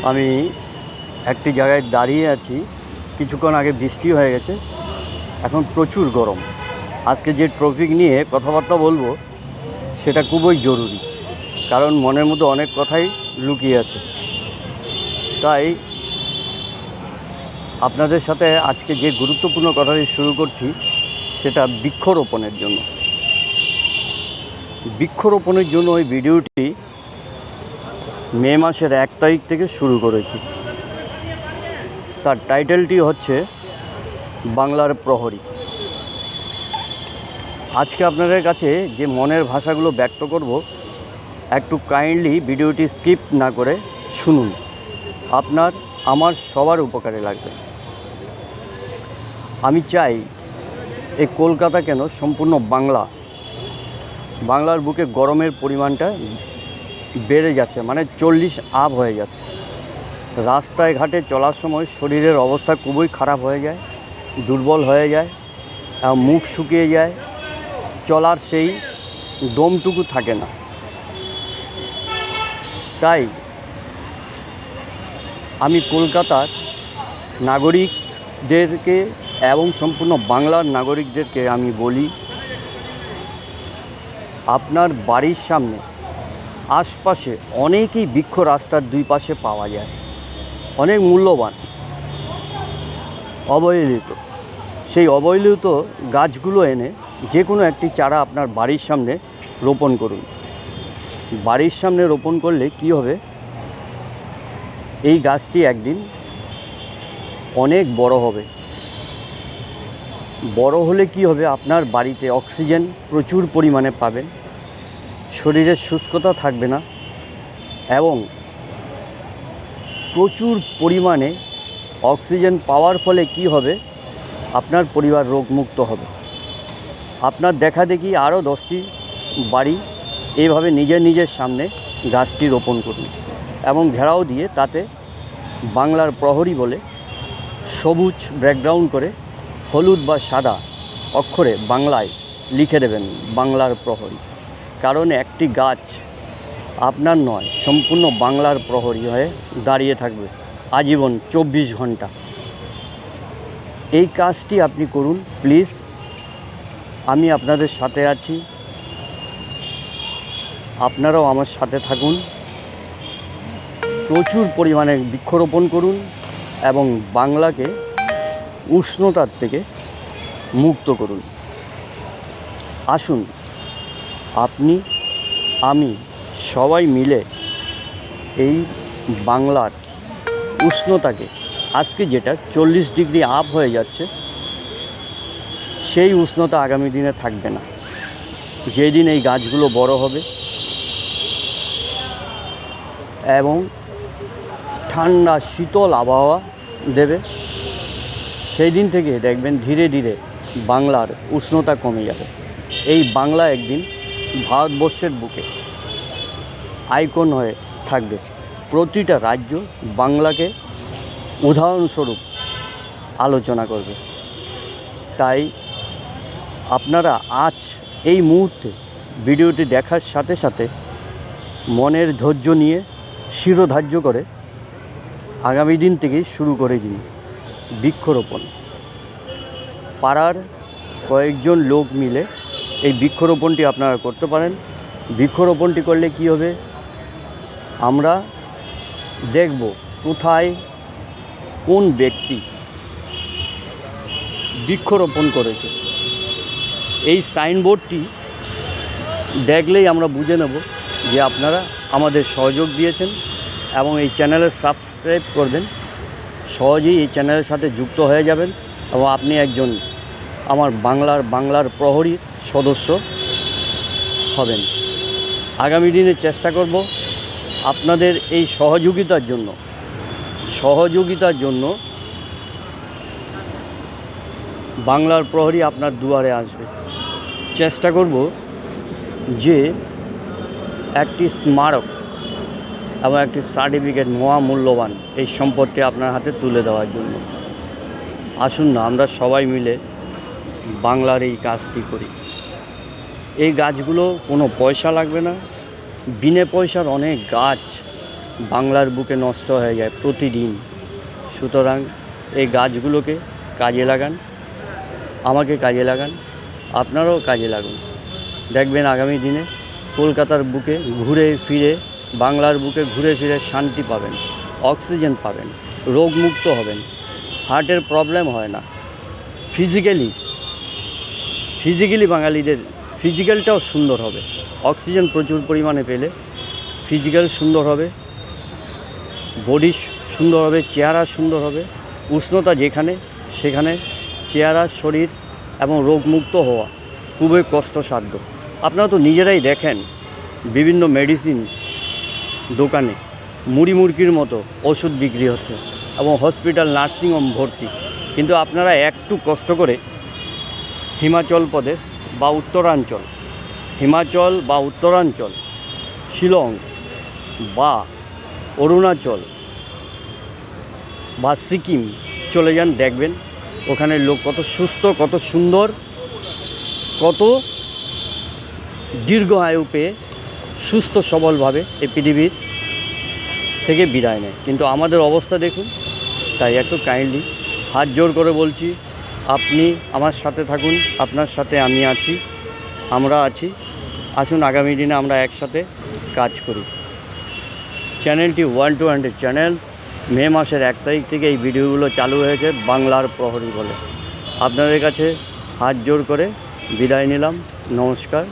আমি একটি জায়গায় দাঁড়িয়ে আছি। কিছুক্ষণ আগে বৃষ্টি হয়ে গেছে, এখন প্রচুর গরম। আজকে যে টপিক নিয়ে কথাবার্তা বলবো সেটা খুবই জরুরি, কারণ মনের মধ্যে অনেক কথাই লুকিয়ে আছে। তাই আপনাদের সাথে আজকে যে গুরুত্বপূর্ণ কথাটি শুরু করছি সেটা বৃক্ষরোপণের জন্য। বৃক্ষরোপণের জন্য ওই ভিডিওটি মে মাসের 1 তারিখ থেকে শুরু করেছি। তার টাইটেলটি হচ্ছে বাংলার প্রহরী। আজকে আপনাদের কাছে যে মনের ভাষাগুলো ব্যক্ত করব, একটু কাইন্ডলি ভিডিওটি স্কিপ না করে শুনুন, আপনার আমার সবার উপকারে লাগবে। আমি চাই এই কলকাতা কেন, সম্পূর্ণ বাংলার বুকে গরমের পরিমাণটা বেড়ে যাচ্ছে, মানে 40 আপ হয়ে যাচ্ছে। রাস্তায় ঘাটে চলার সময় শরীরের অবস্থা খুবই খারাপ হয়ে যায়, দুর্বল হয়ে যায়, মুখ শুকিয়ে যায়, চলার সেই দমটুকু থাকে না। তাই আমি কলকাতার নাগরিকদেরকে এবং সম্পূর্ণ বাংলার নাগরিকদেরকে আমি বলি, আপনার বাড়ির সামনে আশপাশে অনেকই বৃক্ষ রাস্তার দুই পাশে পাওয়া যায়, অনেক মূল্যবান অবহেলিত। সেই অবহেলিত গাছগুলো এনে যে কোনো একটি চারা আপনার বাড়ির সামনে রোপণ করুন। বাড়ির সামনে রোপণ করলে কি হবে, এই গাছটি একদিন অনেক বড় হবে। বড় হলে কি হবে, আপনার বাড়িতে অক্সিজেন প্রচুর পরিমাণে পাবেন, শরীরের শুষ্কতা থাকবে না, এবং প্রচুর পরিমাণে অক্সিজেন পাওয়ার ফলে কি হবে, আপনার পরিবার রোগমুক্ত হবে। আপনার দেখা দেখি আরও 10টি বাড়ি এইভাবে নিজের সামনে গাছটি রোপণ করুন এবং ঘেরাও দিয়ে তাতে বাংলার প্রহরী বলে সবুজ ব্যাকগ্রাউন্ড করে হলুদ বা সাদা অক্ষরে বাংলায় লিখে দেবেন বাংলার প্রহরী। কারণ একটি গাছ আপনার নয়, সম্পূর্ণ বাংলার প্রহরী হয়ে দাঁড়িয়ে থাকবে আজীবন 24 ঘন্টা। এই কাজটি আপনি করুন প্লিজ। আমি আপনাদের সাথে আছি, আপনারাও আমার সাথে থাকুন। প্রচুর পরিমাণে বৃক্ষরোপণ করুন এবং বাংলাকে উষ্ণতার থেকে মুক্ত করুন। আসুন আপনি আমি সবাই মিলে এই বাংলার উষ্ণতাকে, আজকে যেটা 40 ডিগ্রি আপ হয়ে যাচ্ছে, সেই উষ্ণতা আগামী দিনে থাকবে না। যেদিন এই গাছগুলো বড় হবে এবং ঠান্ডা শীতল আবহাওয়া দেবে, সেই দিন থেকে দেখবেন ধীরে ধীরে বাংলার উষ্ণতা কমে যাবে। এই বাংলা একদিন ভারতবর্ষের বুকে আইকন হয়ে থাকবে। প্রতিটা রাজ্য বাংলাকে উদাহরণস্বরূপ আলোচনা করবে। তাই আপনারা আজ এই মুহূর্তে ভিডিওটি দেখার সাথে সাথে মনের ধৈর্য নিয়ে শিরোধার্য করে আগামী দিন থেকেই শুরু করে দিন বৃক্ষরোপণ। পাড়ার কয়েকজন লোক মিলে এই বৃক্ষরোপণটি আপনারা করতে পারেন। বৃক্ষরোপণটি করলে কি হবে, আমরা দেখব কোথায় কোন ব্যক্তি বৃক্ষরোপণ করেছে। এই সাইনবোর্ডটি দেখলেই আমরা বুঝে নেব যে আপনারা আমাদের সহযোগ দিয়েছেন এবং এই চ্যানেলে সাবস্ক্রাইব করবেন। সহজেই এই চ্যানেলের সাথে যুক্ত হয়ে যাবেন এবং আপনি একজন আমার বাংলার প্রহরীর সদস্য হবেন। আগামী দিনে চেষ্টা করব আপনাদের এই সহযোগিতার জন্য বাংলার প্রহরী আপনার দুয়ারে আসবে। চেষ্টা করব যে একটি স্মারক এবং একটি সার্টিফিকেট মহামূল্যবান এই সম্পদটি আপনার হাতে তুলে দেওয়ার জন্য। আসুন না আমরা সবাই মিলে বাংলার এই কাজটি করি। এই গাছগুলো কোনো পয়সা লাগবে না, বিনা পয়সার অনেক গাছ বাংলার বুকে নষ্ট হয়ে যায় প্রতিদিন। সুতরাং এই গাছগুলোকে কাজে লাগান, আমাকে কাজে লাগান, আপনারাও কাজে লাগুন। দেখবেন আগামী দিনে কলকাতার বুকে ঘুরে ফিরে, বাংলার বুকে ঘুরে ফিরে শান্তি পাবেন, অক্সিজেন পাবেন, রোগমুক্ত হবেন, হার্টের প্রবলেম হয় না। ফিজিক্যালি বাঙালিদের ফিজিক্যালটাও সুন্দর হবে। অক্সিজেন প্রচুর পরিমাণে পেলে ফিজিক্যাল সুন্দর হবে, বডি সুন্দর হবে, চেহারা সুন্দর হবে। উষ্ণতা যেখানে সেখানে চেহারা, শরীর এবং রোগমুক্ত হওয়া খুবই কষ্টসাধ্য। আপনারা তো নিজেরাই দেখেন বিভিন্ন মেডিসিন দোকানে মুড়ি মুরগির মতো ওষুধ বিক্রি হচ্ছে এবং হসপিটাল নার্সিংহোম ভর্তি। কিন্তু আপনারা একটু কষ্ট করে হিমাচল প্রদেশ বা উত্তরাঞ্চল, শিলং বা অরুণাচল বা সিকিম চলে যান, দেখবেন ওখানে লোক কত সুস্থ, কত সুন্দর, কত দীর্ঘ আয়ু পেয়ে সুস্থ সবলভাবে এই পৃথিবীর থেকে বিদায় নেয়। কিন্তু আমাদের অবস্থা দেখুন। তাই একটু কাইন্ডলি হাত জোর করে বলছি, আপনি আমার সাথে থাকুন, আপনার সাথে আমি আছি, আমরা আছি। আসুন আগামী দিনে আমরা একসাথে কাজ করি। চ্যানেলটি 1-200 চ্যানেলস মে মাসের 1 তারিখ থেকে এই ভিডিওগুলো চালু হয়েছে বাংলার প্রহরী বলে। আপনাদের কাছে হাত জোর করে বিদায় নিলাম। নমস্কার।